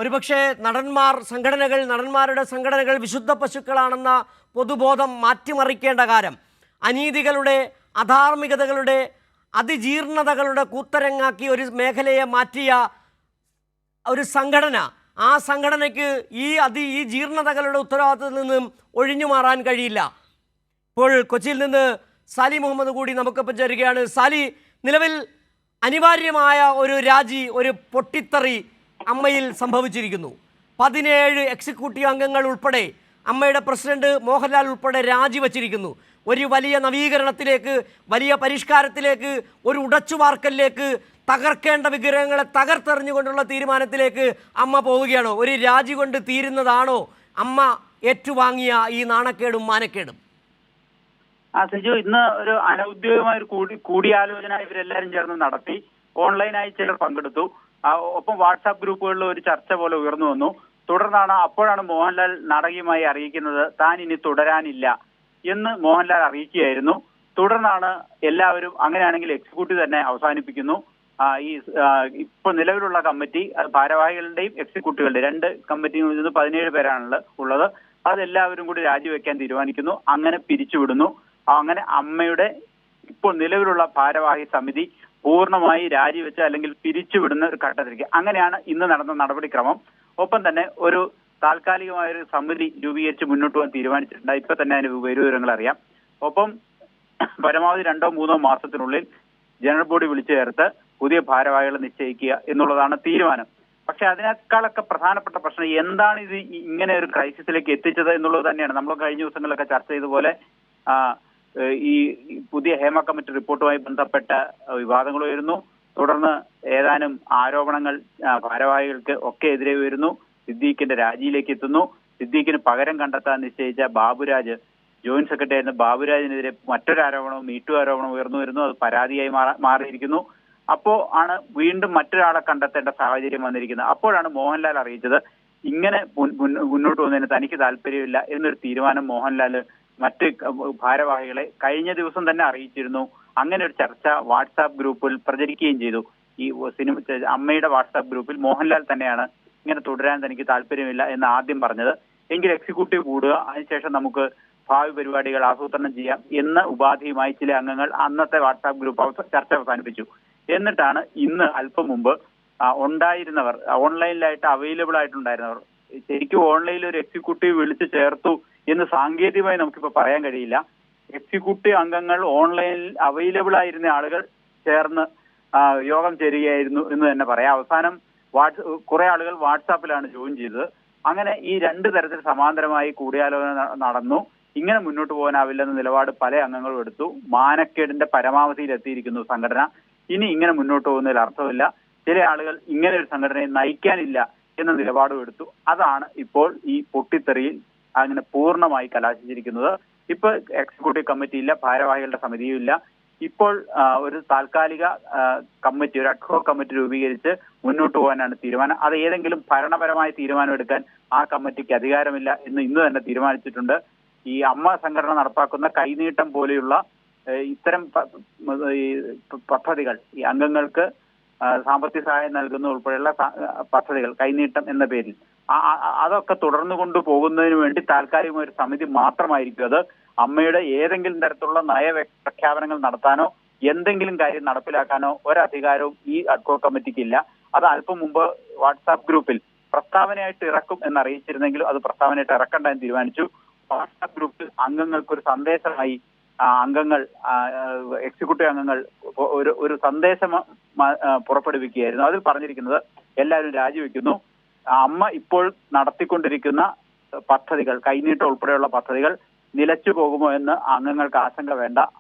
ഒരുപക്ഷെ നടന്മാരുടെ സംഘടനകൾ വിശുദ്ധ പശുക്കളാണെന്ന പൊതുബോധം മാറ്റിമറിക്കേണ്ട കാലം. അനീതികളുടെ, അധാർമികതകളുടെ, അതിജീർണതകളുടെ കൂത്തരങ്ങാക്കി ഒരു മേഖലയെ മാറ്റിയ ഒരു സംഘടന, ആ സംഘടനയ്ക്ക് ഈ ജീർണതകളുടെ ഉത്തരവാദിത്തത്തിൽ നിന്നും ഒഴിഞ്ഞു മാറാൻ കഴിയില്ല. ഇപ്പോൾ കൊച്ചിയിൽ നിന്ന് സാലി മുഹമ്മദ് കൂടി നമുക്കൊപ്പം ചേരുകയാണ്. സാലി, നിലവിൽ അനിവാര്യമായ ഒരു ഒരു പൊട്ടിത്തെറി അമ്മയിൽ സംഭവിച്ചിരിക്കുന്നു. 17 എക്സിക്യൂട്ടീവ് അംഗങ്ങൾ ഉൾപ്പെടെ, അമ്മയുടെ പ്രസിഡന്റ് മോഹൻലാൽ ഉൾപ്പെടെ രാജിവെച്ചിരിക്കുന്നു. ഒരു വലിയ നവീകരണത്തിലേക്ക്, വലിയ പരിഷ്കാരത്തിലേക്ക്, ഒരു ഉടച്ചുവാർക്കലിലേക്ക്, തകർക്കേണ്ട വിഗ്രഹങ്ങളെ തകർത്തെറിഞ്ഞുകൊണ്ടുള്ള തീരുമാനത്തിലേക്ക് അമ്മ പോവുകയാണോ? ഒരു രാജി കൊണ്ട് തീരുന്നതാണോ അമ്മ ഏറ്റുവാങ്ങിയ ഈ നാണക്കേടും മാനക്കേടും? സിജു, ഇന്ന് ഒരു അനൗദ്യോഗികമായ ഒരു കൂടിയാലോചന ഇവരെല്ലാരും ചേർന്ന് നടത്തി. ഓൺലൈനായി ചിലർ പങ്കെടുത്തു. ഒപ്പം വാട്സാപ്പ് ഗ്രൂപ്പുകളിൽ ഒരു ചർച്ച പോലെ ഉയർന്നു വന്നു. അപ്പോഴാണ് മോഹൻലാൽ നാടകീയമായി അറിയിക്കുന്നത് താൻ ഇനി തുടരാനില്ല എന്ന് മോഹൻലാൽ അറിയിക്കുകയായിരുന്നു. തുടർന്നാണ് എല്ലാവരും അങ്ങനെയാണെങ്കിൽ എക്സിക്യൂട്ടീവ് തന്നെ അവസാനിപ്പിക്കുന്നു. ഇപ്പൊ നിലവിലുള്ള കമ്മിറ്റി ഭാരവാഹികളുടെയും എക്സിക്യൂട്ടീവുകളുടെയും 2 കമ്മിറ്റിയിൽ നിന്ന് 17 പേരാണ് ഉള്ളത്. അതെല്ലാവരും കൂടി രാജിവെക്കാൻ തീരുമാനിക്കുന്നു. അങ്ങനെ പിരിച്ചുവിടുന്നു. അങ്ങനെ അമ്മയുടെ ഇപ്പോൾ നിലവിലുള്ള ഭാരവാഹി സമിതി പൂർണ്ണമായി രാജിവെച്ച് അല്ലെങ്കിൽ പിരിച്ചുവിടുന്ന ഒരു ഘട്ടത്തിലേക്ക്. അങ്ങനെയാണ് ഇന്ന് നടന്ന നടപടിക്രമം. ഒപ്പം തന്നെ ഒരു താൽക്കാലികമായ ഒരു സമിതി രൂപീകരിച്ച് മുന്നോട്ട് പോകാൻ തീരുമാനിച്ചിട്ടുണ്ട്. ഇപ്പൊ തന്നെ അതിന് വിവരങ്ങൾ അറിയാം. ഒപ്പം പരമാവധി 2-3 മാസത്തിനുള്ളിൽ ജനറൽ ബോഡി വിളിച്ചു ചേർത്ത് പുതിയ ഭാരവാഹികളെ നിശ്ചയിക്കുക എന്നുള്ളതാണ് തീരുമാനം. പക്ഷെ അതിനേക്കാളൊക്കെ പ്രധാനപ്പെട്ട പ്രശ്നം എന്താണ് ഇത് ഇങ്ങനെ ഒരു ക്രൈസിസിലേക്ക് എത്തിച്ചത് എന്നുള്ളത് തന്നെയാണ്. നമ്മൾ കഴിഞ്ഞ ദിവസങ്ങളിലൊക്കെ ചർച്ച ചെയ്തതുപോലെ ഈ പുതിയ ഹേമ കമ്മിറ്റി റിപ്പോർട്ടുമായി ബന്ധപ്പെട്ട വിവാദങ്ങൾ ഉയരുന്നു. തുടർന്ന് ഏതാനും ആരോപണങ്ങൾ ഭാരവാഹികൾക്ക് ഒക്കെ എതിരെ വരുന്നു. സിദ്ദീഖിന്റെ രാജിയിലേക്ക് എത്തുന്നു. സിദ്ദീഖിന് പകരം കണ്ടെത്താൻ നിശ്ചയിച്ച ബാബുരാജ്, ജോയിന്റ് സെക്രട്ടറി ആയിരുന്ന ബാബുരാജിനെതിരെ മറ്റൊരു ആരോപണവും ആരോപണം ഉയർന്നു വരുന്നു. അത് പരാതിയായി മാറിയിരിക്കുന്നു. അപ്പോ ആണ് വീണ്ടും മറ്റൊരാളെ കണ്ടെത്തേണ്ട സാഹചര്യം വന്നിരിക്കുന്നത്. അപ്പോഴാണ് മോഹൻലാൽ അറിയിച്ചത് ഇങ്ങനെ മുന്നോട്ട് പോകുന്നതിന് തനിക്ക് താല്പര്യമില്ല എന്നൊരു തീരുമാനം മോഹൻലാൽ മറ്റ് ഭാരവാഹികളെ കഴിഞ്ഞ ദിവസം തന്നെ അറിയിച്ചിരുന്നു. അങ്ങനെ ഒരു ചർച്ച വാട്സാപ്പ് ഗ്രൂപ്പിൽ പ്രചരിക്കുകയും ചെയ്തു. ഈ അമ്മയുടെ വാട്സാപ്പ് ഗ്രൂപ്പിൽ മോഹൻലാൽ തന്നെയാണ് ഇങ്ങനെ തുടരാൻ തനിക്ക് താല്പര്യമില്ല എന്ന് ആദ്യം പറഞ്ഞത്. എങ്കിൽ എക്സിക്യൂട്ടീവ് കൂടുക, അതിനുശേഷം നമുക്ക് ഭാവി പരിപാടികൾ ആസൂത്രണം ചെയ്യാം എന്ന ഉപാധിയുമായി ചില അംഗങ്ങൾ അന്നത്തെ വാട്സാപ്പ് ഗ്രൂപ്പ് ചർച്ച അവസാനിപ്പിച്ചു. എന്നിട്ടാണ് ഇന്ന് അല്പം മുമ്പ് ഉണ്ടായിരുന്നവർ, ഓൺലൈനിലായിട്ട് അവൈലബിൾ ആയിട്ടുണ്ടായിരുന്നവർ, ശരിക്കും ഓൺലൈനിൽ ഒരു എക്സിക്യൂട്ടീവ് വിളിച്ചു ചേർത്തു എന്ന് സാങ്കേതികമായി നമുക്കിപ്പോൾ പറയാൻ കഴിയില്ല. എക്സിക്യൂട്ടീവ് അംഗങ്ങൾ ഓൺലൈനിൽ അവൈലബിൾ ആയിരുന്ന ആളുകൾ ചേർന്ന് യോഗം ചേരുകയായിരുന്നു എന്ന് തന്നെ പറയാം. അവസാനം കുറെ ആളുകൾ വാട്സാപ്പിലാണ് ജോയിൻ ചെയ്തത്. അങ്ങനെ ഈ 2 തരത്തിൽ സമാന്തരമായി കൂടിയാലോചന നടന്നു. ഇങ്ങനെ മുന്നോട്ട് പോകാനാവില്ലെന്ന നിലപാട് പല അംഗങ്ങളും എടുത്തു. മാനക്കേടിന്റെ പരമാവധിയിൽ എത്തിയിരിക്കുന്നു സംഘടന. ഇനി ഇങ്ങനെ മുന്നോട്ട് പോകുന്നതിൽ അർത്ഥമില്ല. ചില ആളുകൾ ഇങ്ങനെ ഒരു സംഘടനയെ നയിക്കാനില്ല എന്ന നിലപാടും എടുത്തു. അതാണ് ഇപ്പോൾ ഈ പൊട്ടിത്തെറിയിൽ അങ്ങനെ പൂർണ്ണമായി കലാശിച്ചിരിക്കുന്നത്. ഇപ്പൊ എക്സിക്യൂട്ടീവ് കമ്മിറ്റി ഇല്ല, ഭാരവാഹികളുടെ സമിതിയും ഇല്ല. ഇപ്പോൾ ഒരു താൽക്കാലിക കമ്മിറ്റി, ഒരു അഡ്ഹോക് കമ്മിറ്റി രൂപീകരിച്ച് മുന്നോട്ട് പോകാനാണ് തീരുമാനം. അത് ഏതെങ്കിലും ഭരണപരമായ തീരുമാനം എടുക്കാൻ ആ കമ്മിറ്റിക്ക് അധികാരമില്ല എന്ന് ഇന്ന് തന്നെ തീരുമാനിച്ചിട്ടുണ്ട്. ഈ അമ്മ സംഘടന നടപ്പാക്കുന്ന കൈനീട്ടം പോലെയുള്ള ഇത്തരം പദ്ധതികൾ, ഈ അംഗങ്ങൾക്ക് സാമ്പത്തിക സഹായം നൽകുന്ന ഉൾപ്പെടെയുള്ള പദ്ധതികൾ, കൈനീട്ടം എന്ന പേരിൽ അതൊക്കെ തുടർന്നു കൊണ്ടുപോകുന്നതിന് വേണ്ടി താൽക്കാലികമായ ഒരു സമിതി മാത്രമായിരിക്കും അത്. അമ്മയുടെ ഏതെങ്കിലും തരത്തിലുള്ള പ്രഖ്യാപനങ്ങൾ നടത്താനോ എന്തെങ്കിലും കാര്യം നടപ്പിലാക്കാനോ ഒരധികാരവും ഈ അഡ്ഹോക് കമ്മിറ്റിക്ക് ഇല്ല. അത് അല്പം മുമ്പ് വാട്സാപ്പ് ഗ്രൂപ്പിൽ പ്രസ്താവനയായിട്ട് ഇറക്കും എന്നറിയിച്ചിരുന്നെങ്കിലും അത് പ്രസ്താവനയായിട്ട് ഇറക്കണ്ടെന്ന് തീരുമാനിച്ചു. വാട്സാപ്പ് ഗ്രൂപ്പിൽ അംഗങ്ങൾക്കൊരു സന്ദേശമായി എക്സിക്യൂട്ടീവ് അംഗങ്ങൾ ഒരു സന്ദേശം പുറപ്പെടുവിക്കുകയായിരുന്നു. അതിൽ പറഞ്ഞിരിക്കുന്നത് എല്ലാവരും രാജിവെക്കുന്നു. അമ്മ ഇപ്പോൾ നടത്തിക്കൊണ്ടിരിക്കുന്ന പദ്ധതികൾ, കൈനീട്ടം ഉൾപ്പെടെയുള്ള പദ്ധതികൾ നിലച്ചു പോകുമോ എന്ന് അംഗങ്ങൾക്ക് ആശങ്ക വേണ്ട.